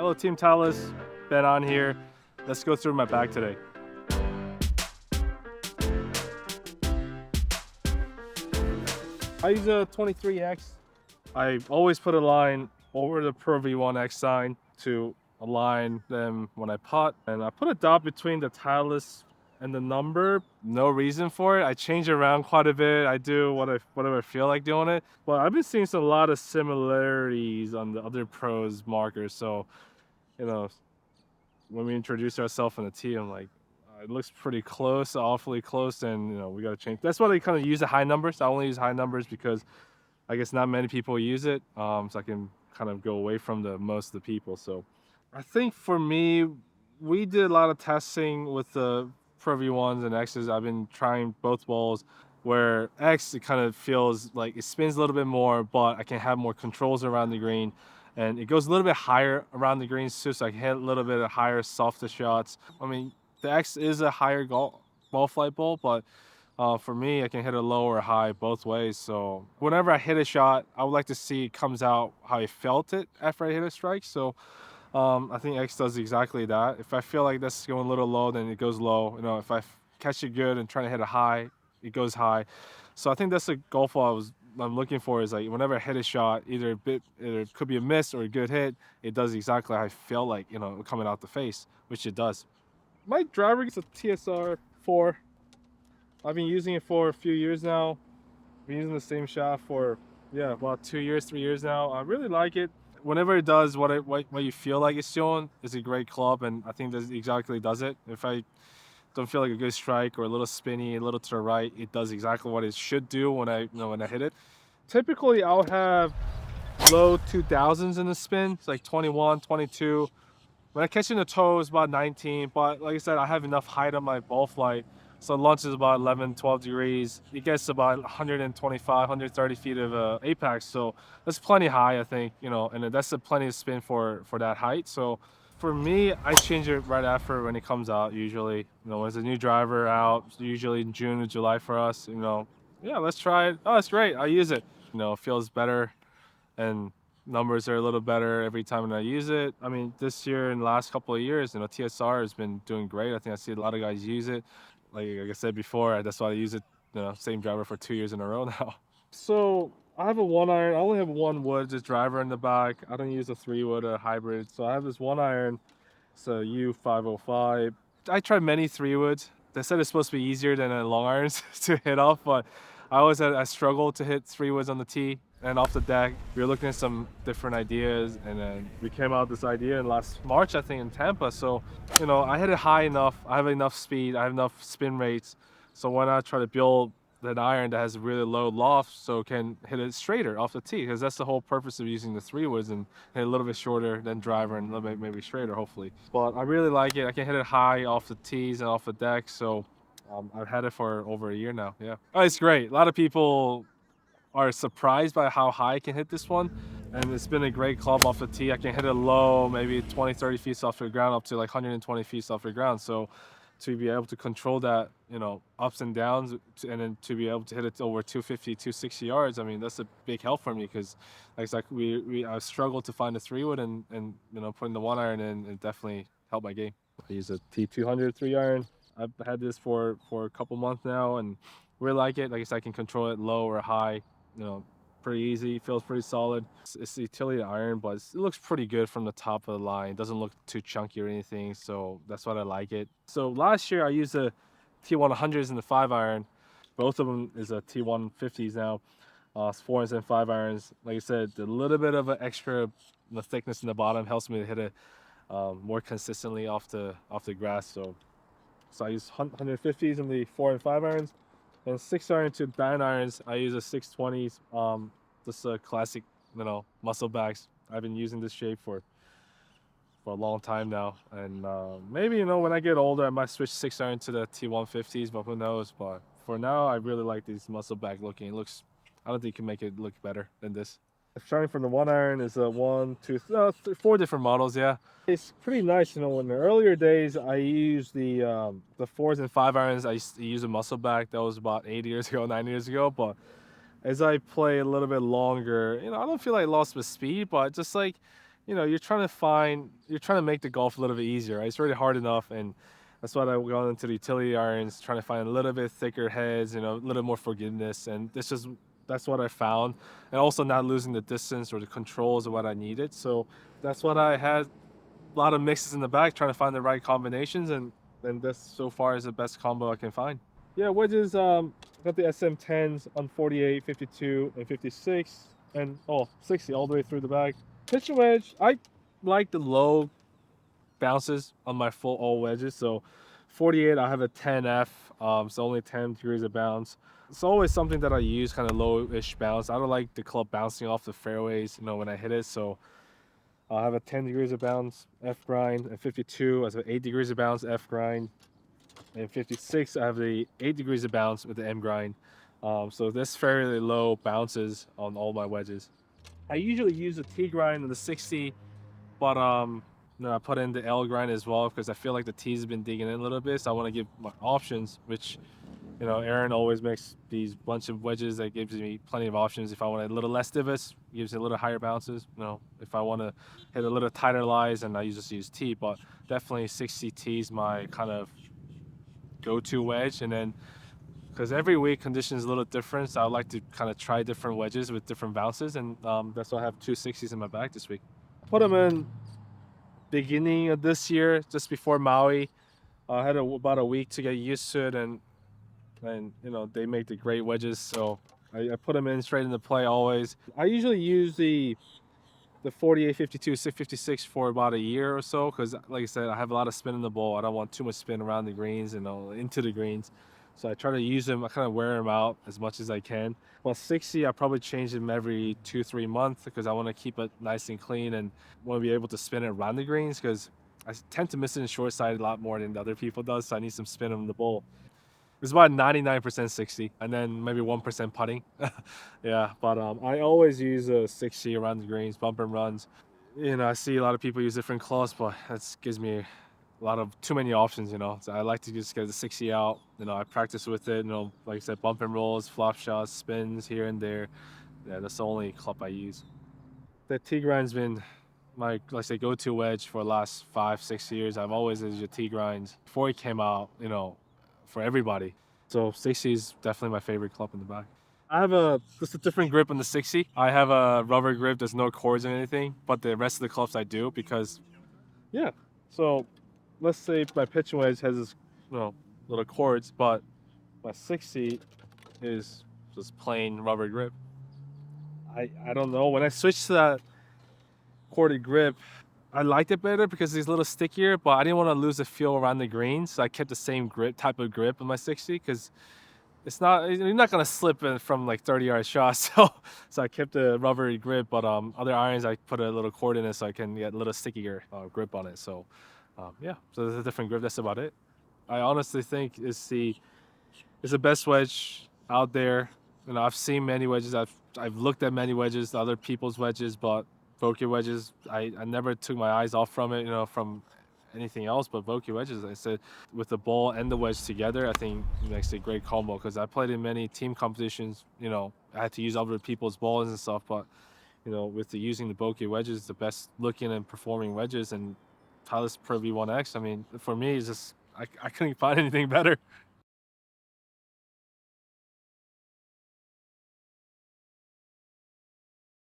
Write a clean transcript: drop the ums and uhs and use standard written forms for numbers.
Hello Team Titleist, Ben on here. Let's go through my bag today. I use a 23X. I always put a line over the Pro V1x sign to align them when I putt. And I put a dot between the Titleist and the number. No reason for it. I change it around quite a bit. I do whatever I feel like doing it. But I've been seeing a lot of similarities on the other pros markers. So, you know, when we introduce ourselves on the tee, I'm like, it looks pretty close, awfully close, and we got to change. That's why I kind of use the high numbers. I only use high numbers because I guess not many people use it, so I can kind of go away from most of the people. So I think for me, we did a lot of testing with the Pro V1s and X's. I've been trying both balls, where X, it kind of feels like it spins a little bit more, but I can have more controls around the green. And it goes a little bit higher around the greens too, so I can hit a little bit of higher, softer shots. I mean, the X is a higher ball flight ball, but for me, I can hit a low or high both ways. So whenever I hit a shot, I would like to see it comes out how I felt it after I hit a strike. So I think X does exactly that. If I feel like this is going a little low, then it goes low. If I catch it good and trying to hit a high, it goes high. So I think that's the golf ball I'm looking for, is like whenever I hit a shot, either it could be a miss or a good hit, it does exactly how I feel like, coming out the face, which it does. My driver is a TSR 4. I've been using it for a few years now. I've been using the same shot for, about 2 years, 3 years now. I really like it. Whenever it does what you feel like it's doing, it's a great club, and I think that exactly does it. If I don't feel like a good strike or a little spinny, a little to the right, it does exactly what it should do when I hit it. Typically, I'll have low 2000s in the spin. It's like 21, 22. When I catch it in the toe, it's about 19. But like I said, I have enough height on my ball flight. So launch is about 11, 12 degrees. It gets about 125, 130 feet of apex. So that's plenty high, I think, and that's plenty of spin for that height. So for me, I change it right after when it comes out, usually. When there's a new driver out, usually in June or July for us, let's try it. Oh, it's great. I use it. It feels better, and numbers are a little better every time I use it. I mean, this year and the last couple of years, TSR has been doing great. I think I see a lot of guys use it. Like I said before, that's why I use it, same driver for 2 years in a row now. So I have a 1-iron. I only have one wood, just driver in the back. I don't use a 3-wood or a hybrid. So I have this 1-iron. It's a U505. I tried many 3-woods. They said it's supposed to be easier than a long irons to hit off, but I struggled to hit 3-woods on the tee and off the deck. We were looking at some different ideas, and then we came out with this idea in last March, I think, in Tampa. So, I hit it high enough. I have enough speed. I have enough spin rates. So why not try to build an iron that has a really low loft so it can hit it straighter off the tee? Because that's the whole purpose of using the 3-woods, and hit a little bit shorter than driver and a little bit maybe straighter, hopefully. But I really like it. I can hit it high off the tees and off the deck. So I've had it for over a year now. Yeah. Oh, it's great. A lot of people are surprised by how high I can hit this one, and it's been a great club off the tee. I can hit it low, maybe 20, 30 feet off the ground, up to like 120 feet off the ground. So to be able to control that, ups and downs, and then to be able to hit it over 250, 260 yards, I mean, that's a big help for me, because like I've struggled to find a 3-wood, and putting the 1-iron in, it definitely helped my game. I use a T200 3-iron. I've had this for a couple months now, and really like it. Like I said, I can control it low or high. Pretty easy, feels pretty solid. It's the utility iron, but it looks pretty good from the top of the line. It doesn't look too chunky or anything, so that's why I like it. So last year I used the T100s and the 5-iron. Both of them is a T150s now. 4-irons and 5-irons. Like I said, a little bit of an extra thickness in the bottom helps me to hit it more consistently off the grass. So I use 150s in the 4 and 5-irons. And 6-iron to 9-irons, I use a 620s. Just a classic, muscle backs. I've been using this shape for a long time now. And maybe, when I get older, I might switch 6-iron to the T150s, but who knows. But for now, I really like these muscle back looking. I don't think you can make it look better than this. Starting from the 1-iron is a 4 different models, yeah. It's pretty nice, in the earlier days I used the 4s and 5-irons. I used to use a muscle back. That was about 8 years ago, 9 years ago. But as I play a little bit longer, I don't feel like I lost my speed, but just like, you're trying to make the golf a little bit easier, right? It's already hard enough, and that's why I got into the utility irons, trying to find a little bit thicker heads, a little more forgiveness, and that's what I found, and also not losing the distance or the controls of what I needed. So that's what I had. A lot of mixes in the back, trying to find the right combinations, and this so far is the best combo I can find. Yeah, wedges. Got the SM10s on 48, 52, and 56, and 60 all the way through the back. Pitch wedge. I like the low bounces on my full all wedges. So 48, I have a 10F. So only 10 degrees of bounce. It's always something that I use, kind of low-ish bounce. I don't like the club bouncing off the fairways, when I hit it. So I have a 10 degrees of bounce F grind, and 52 as an 8 degrees of bounce F grind, and 56 I have the 8 degrees of bounce with the M grind. So this fairly low bounces on all my wedges. I usually use the T grind and the 60, but I put in the L grind as well because I feel like the T's have been digging in a little bit. So I want to give my options, which Aaron always makes these bunch of wedges that gives me plenty of options. If I want a little less divots, gives me a little higher bounces. If I want to hit a little tighter lies, and I just use T. But definitely 60 T is my kind of go-to wedge. And then because every week conditions a little different, so I like to kind of try different wedges with different bounces, and that's why I have two 60s in my bag this week. Put them in beginning of this year, just before Maui. I had about a week to get used to it, and they make the great wedges, so I put them in straight into play always. I usually use the 48, 52, 656 for about a year or so because, like I said, I have a lot of spin in the ball. I don't want too much spin around the greens and into the greens, so I try to use them. I kind of wear them out as much as I can. Well, 60, I probably change them every 2-3 months because I want to keep it nice and clean and want to be able to spin it around the greens because I tend to miss it in short side a lot more than the other people does, so I need some spin on the ball. It's about 99% 60, and then maybe 1% putting. Yeah, but I always use a 60 around the greens, bump and runs. I see a lot of people use different clubs, but that gives me a lot of too many options. So I like to just get the 60 out. I practice with it. Like I said, bump and rolls, flop shots, spins here and there. Yeah, that's the only club I use. The T grind's been my, like I say, go-to wedge for the last 5-6 years. I've always used the T grinds before it came out. For everybody. So 60 is definitely my favorite club in the bag. I have just a different grip on the 60. I have a rubber grip. There's no cords or anything, but the rest of the clubs I do because, yeah. So let's say my pitch wedge has this, little cords, but my 60 is just plain rubber grip. I don't know. When I switched to that corded grip, I liked it better because it's a little stickier, but I didn't want to lose the feel around the greens, so I kept the same type of grip on my 60 because you're not gonna slip from like 30-yard shots. So I kept the rubbery grip, but other irons I put a little cord in it so I can get a little stickier grip on it. So yeah, so there's a different grip. That's about it. I honestly think it's the best wedge out there. I've seen many wedges. I've looked at many wedges, other people's wedges, but Vokey wedges, I never took my eyes off from it, from anything else but Vokey wedges. I said with the ball and the wedge together, I think it makes a great combo because I played in many team competitions. I had to use other people's balls and stuff, but with using the Vokey wedges, the best looking and performing wedges, and Titleist Pro V1x. I mean, for me, it's just I couldn't find anything better.